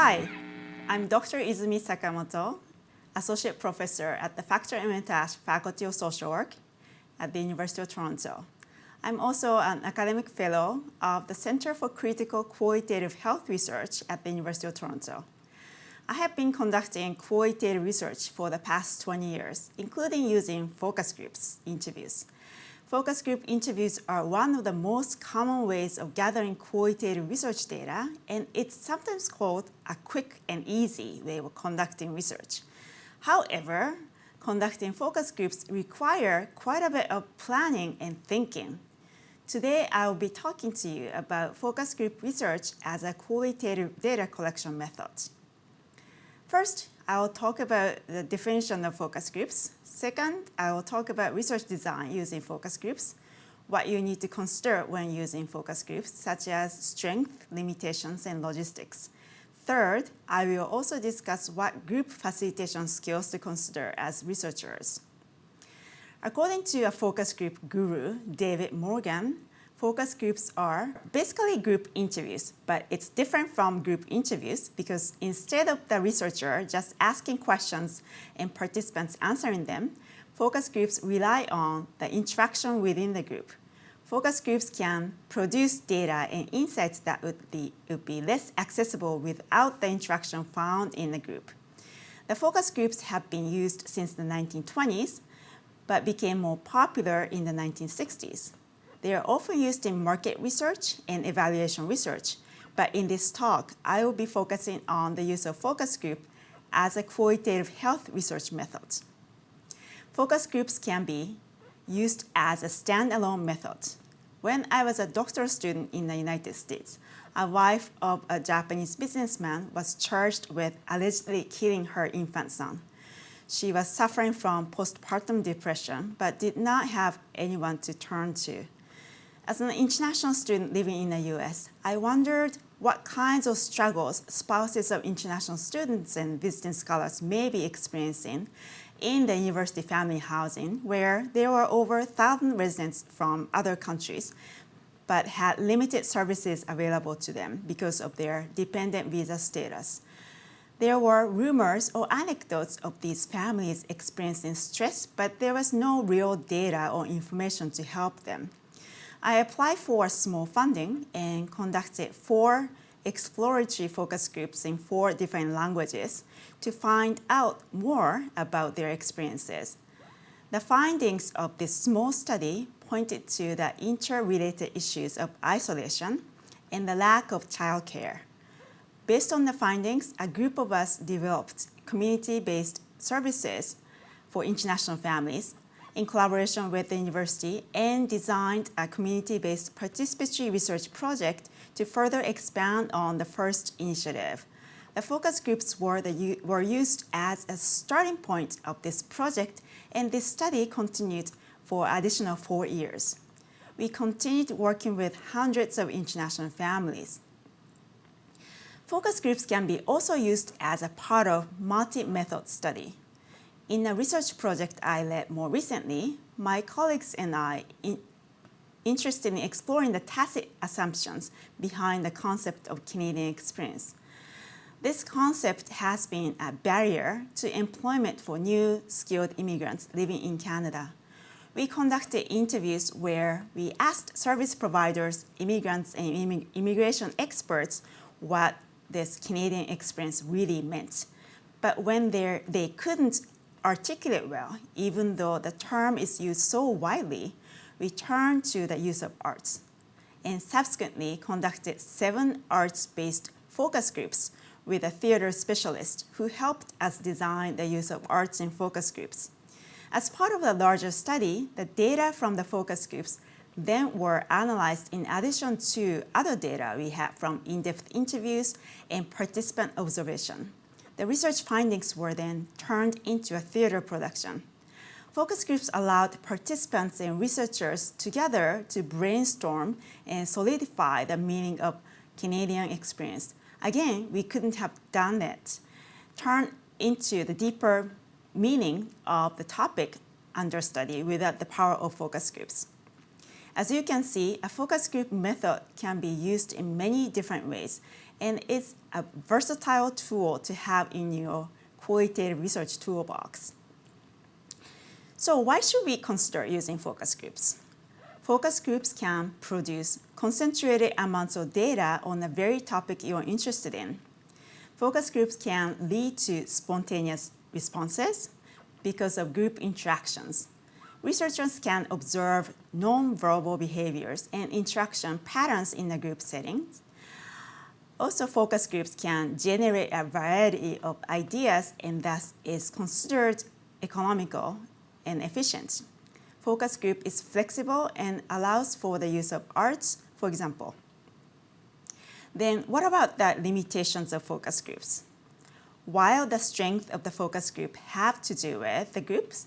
Hi, I'm Dr. Izumi Sakamoto, Associate Professor at the Factor Emeritus Faculty of Social Work at the University of Toronto. I'm also an academic fellow of the Center for Critical Qualitative Health Research at the University of Toronto. I have been conducting qualitative research for the past 20 years, including using focus groups interviews. Focus group interviews are one of the most common ways of gathering qualitative research data, and it's sometimes called a quick and easy way of conducting research. However, conducting focus groups require quite a bit of planning and thinking. Today, I will be talking to you about focus group research as a qualitative data collection method. First, I will talk about the definition of focus groups. Second, I will talk about research design using focus groups, what you need to consider when using focus groups, such as strength, limitations, and logistics. Third, I will also discuss what group facilitation skills to consider as researchers. According to a focus group guru, David Morgan, focus groups are basically group interviews, but it's different from group interviews because instead of the researcher just asking questions and participants answering them, focus groups rely on the interaction within the group. Focus groups can produce data and insights that would be less accessible without the interaction found in the group. The focus groups have been used since the 1920s, but became more popular in the 1960s. They are often used in market research and evaluation research, but in this talk, I will be focusing on the use of focus group as a qualitative health research method. Focus groups can be used as a standalone method. When I was a doctoral student in the United States, a wife of a Japanese businessman was charged with allegedly killing her infant son. She was suffering from postpartum depression, but did not have anyone to turn to. As an international student living in the US, I wondered what kinds of struggles spouses of international students and visiting scholars may be experiencing in the university family housing, where there were over 1,000 residents from other countries, but had limited services available to them because of their dependent visa status. There were rumors or anecdotes of these families experiencing stress, but there was no real data or information to help them. I applied for small funding and conducted 4 exploratory focus groups in 4 different languages to find out more about their experiences. The findings of this small study pointed to the interrelated issues of isolation and the lack of childcare. Based on the findings, a group of us developed community-based services for international families in collaboration with the university and designed a community-based participatory research project to further expand on the first initiative. The focus groups were used as a starting point of this project, and this study continued for additional 4 years. We continued working with hundreds of international families. Focus groups can be also used as a part of multi-method study. In a research project I led more recently, my colleagues and I interested in exploring the tacit assumptions behind the concept of Canadian experience. This concept has been a barrier to employment for new skilled immigrants living in Canada. We conducted interviews where we asked service providers, immigrants, and immigration experts what this Canadian experience really meant. But when they couldn't articulate well, even though the term is used so widely, we turned to the use of arts and subsequently conducted 7 arts-based focus groups with a theater specialist who helped us design the use of arts in focus groups. As part of the larger study, the data from the focus groups then were analyzed in addition to other data we had from in-depth interviews and participant observation. The research findings were then turned into a theater production. Focus groups allowed participants and researchers together to brainstorm and solidify the meaning of Canadian experience. Again, we couldn't have done that. Turn into the deeper meaning of the topic under study without the power of focus groups. As you can see, a focus group method can be used in many different ways, and it's a versatile tool to have in your qualitative research toolbox. So why should we consider using focus groups? Focus groups can produce concentrated amounts of data on a very topic you're interested in. Focus groups can lead to spontaneous responses because of group interactions. Researchers can observe non-verbal behaviors and interaction patterns in a group setting. Also, focus groups can generate a variety of ideas and thus is considered economical and efficient. Focus group is flexible and allows for the use of arts, for example. Then what about the limitations of focus groups? While the strength of the focus group have to do with the groups,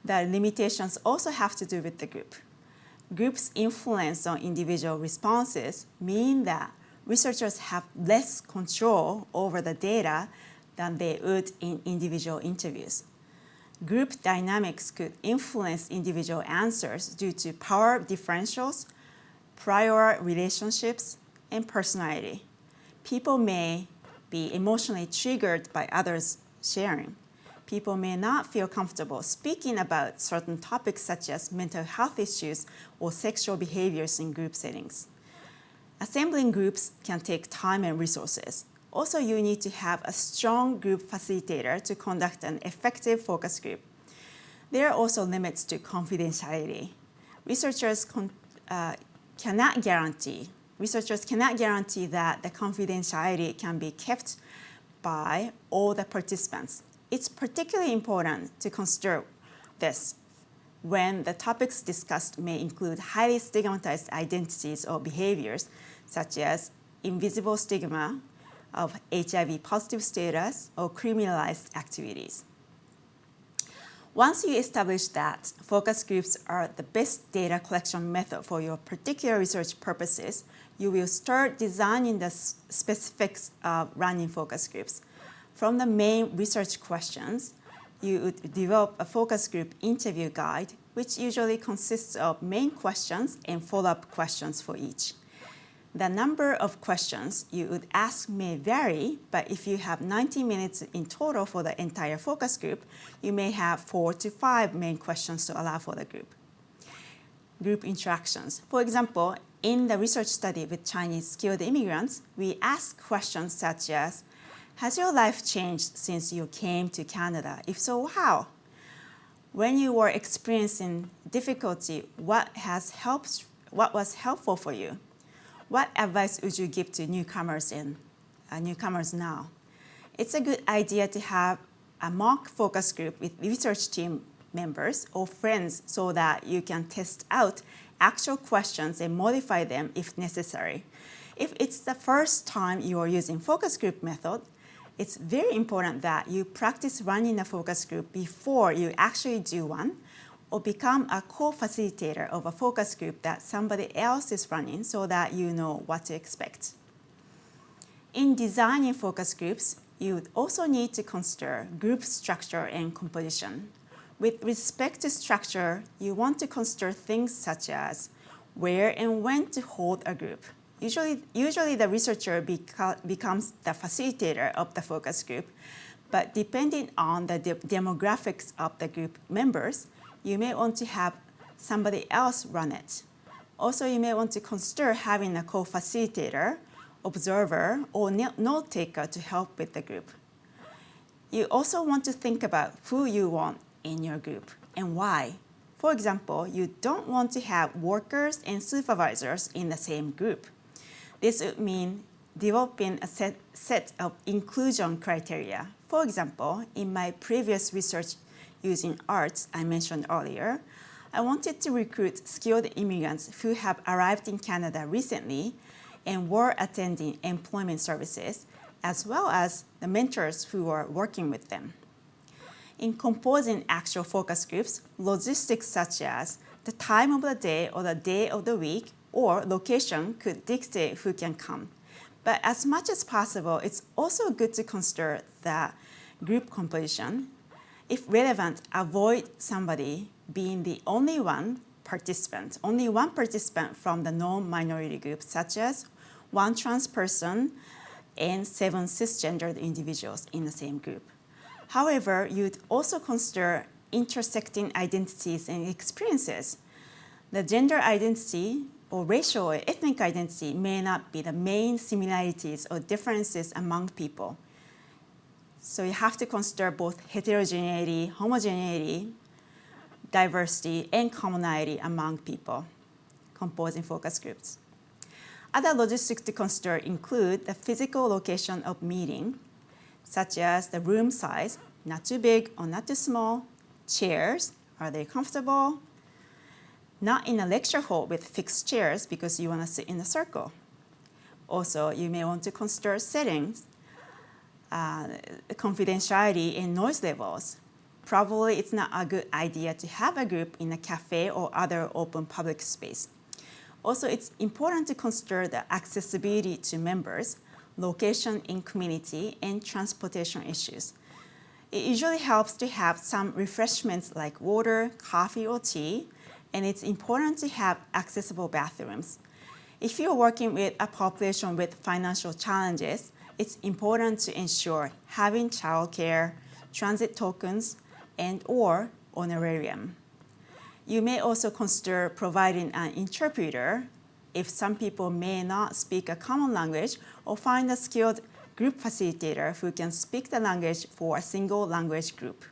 the limitations also have to do with the group. Groups' influence on individual responses mean that researchers have less control over the data than they would in individual interviews. Group dynamics could influence individual answers due to power differentials, prior relationships, and personality. People may be emotionally triggered by others' sharing. People may not feel comfortable speaking about certain topics such as mental health issues or sexual behaviors in group settings. Assembling groups can take time and resources. Also, you need to have a strong group facilitator to conduct an effective focus group. There are also limits to confidentiality. Researchers cannot guarantee that the confidentiality can be kept by all the participants. It's particularly important to consider this when the topics discussed may include highly stigmatized identities or behaviors, such as invisible stigma of HIV positive status or criminalized activities. Once you establish that focus groups are the best data collection method for your particular research purposes, you will start designing the specifics of running focus groups. From the main research questions, you would develop a focus group interview guide, which usually consists of main questions and follow-up questions for each. The number of questions you would ask may vary, but if you have 90 minutes in total for the entire focus group, you may have 4 to 5 main questions to allow for the group. Group interactions. For example, in the research study with Chinese skilled immigrants, we asked questions such as, has your life changed since you came to Canada? If so, how? When you were experiencing difficulty, what was helpful for you? What advice would you give to newcomers now? It's a good idea to have a mock focus group with research team members or friends so that you can test out actual questions and modify them if necessary. If it's the first time you are using focus group method, it's very important that you practice running a focus group before you actually do one, or become a co-facilitator of a focus group that somebody else is running so that you know what to expect. In designing focus groups, you would also need to consider group structure and composition. With respect to structure, you want to consider things such as where and when to hold a group. Usually the researcher becomes the facilitator of the focus group, but depending on the demographics of the group members, you may want to have somebody else run it. Also, you may want to consider having a co-facilitator, observer, or note taker to help with the group. You also want to think about who you want in your group and why. For example, you don't want to have workers and supervisors in the same group. This would mean developing a set of inclusion criteria. For example, in my previous research using arts I mentioned earlier, I wanted to recruit skilled immigrants who have arrived in Canada recently and were attending employment services, as well as the mentors who are working with them. In composing actual focus groups, logistics such as the time of the day or the day of the week or location could dictate who can come. But as much as possible, it's also good to consider the group composition. If relevant, avoid somebody being the only one participant, only one participant from the non-minority group, such as one trans person and 7 cisgendered individuals in the same group. However, you'd also consider intersecting identities and experiences. The gender identity or racial or ethnic identity may not be the main similarities or differences among people. So you have to consider both heterogeneity, homogeneity, diversity, and commonality among people composing focus groups. Other logistics to consider include the physical location of meeting, such as the room size, not too big or not too small, chairs, are they comfortable? Not in a lecture hall with fixed chairs because you want to sit in a circle. Also, you may want to consider settings, confidentiality, and noise levels. Probably it's not a good idea to have a group in a cafe or other open public space. Also, it's important to consider the accessibility to members, location in community, and transportation issues. It usually helps to have some refreshments like water, coffee, or tea, and it's important to have accessible bathrooms. If you're working with a population with financial challenges, it's important to ensure having childcare, transit tokens, and/or honorarium. You may also consider providing an interpreter if some people may not speak a common language, or find a skilled group facilitator who can speak the language for a single language group.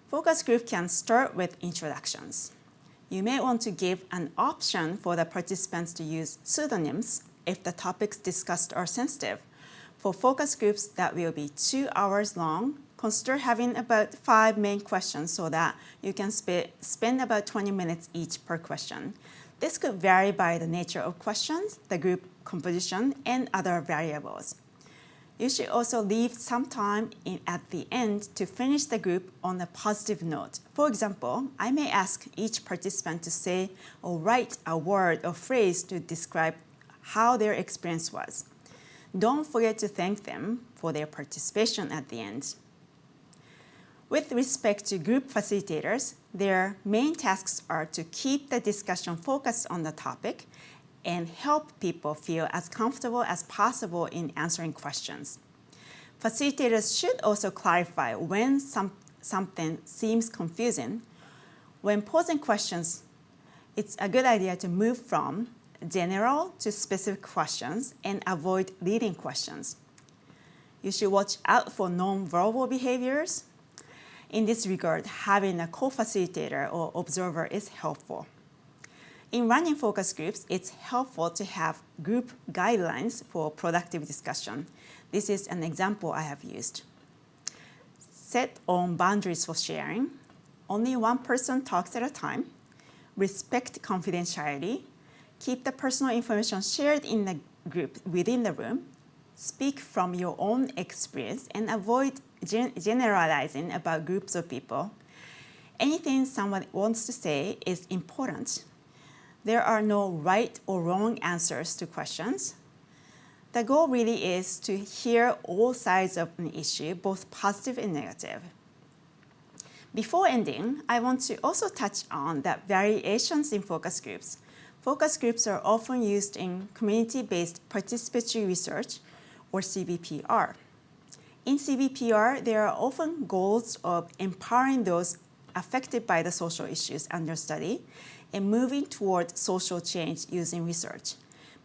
Focus group can start with introductions. You may want to give an option for the participants to use pseudonyms if the topics discussed are sensitive. For focus groups that will be 2 hours long, consider having about 5 main questions so that you can spend about 20 minutes each per question. This could vary by the nature of questions, the group composition, and other variables. You should also leave some time at the end to finish the group on a positive note. For example, I may ask each participant to say or write a word or phrase to describe how their experience was. Don't forget to thank them for their participation at the end. With respect to group facilitators, their main tasks are to keep the discussion focused on the topic and help people feel as comfortable as possible in answering questions. Facilitators should also clarify when something seems confusing. When posing questions, it's a good idea to move from general to specific questions and avoid leading questions. You should watch out for non-verbal behaviors. In this regard, having a co-facilitator or observer is helpful. In running focus groups, it's helpful to have group guidelines for productive discussion. This is an example I have used. Set own boundaries for sharing. Only one person talks at a time. Respect confidentiality. Keep the personal information shared in the group within the room. Speak from your own experience and avoid generalizing about groups of people. Anything someone wants to say is important. There are no right or wrong answers to questions. The goal really is to hear all sides of an issue, both positive and negative. Before ending, I want to also touch on the variations in focus groups. Focus groups are often used in community-based participatory research, or CBPR. In CBPR, there are often goals of empowering those affected by the social issues under study and moving toward social change using research.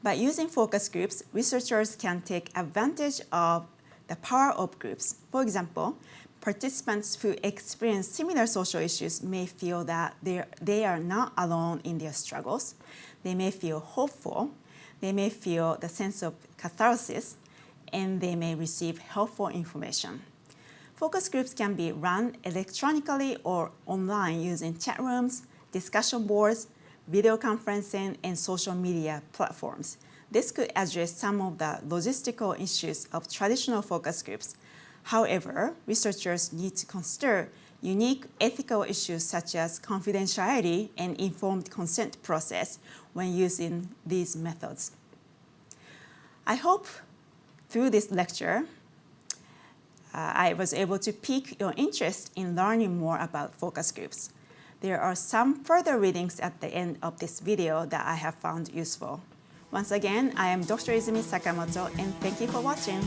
By using focus groups, researchers can take advantage of the power of groups. For example, participants who experience similar social issues may feel that they are not alone in their struggles. They may feel hopeful. They may feel the sense of catharsis, and they may receive helpful information. Focus groups can be run electronically or online using chat rooms, discussion boards, video conferencing, and social media platforms. This could address some of the logistical issues of traditional focus groups. However, researchers need to consider unique ethical issues such as confidentiality and informed consent process when using these methods. I hope through this lecture, I was able to pique your interest in learning more about focus groups. There are some further readings at the end of this video that I have found useful. Once again, I am Dr. Izumi Sakamoto, and thank you for watching.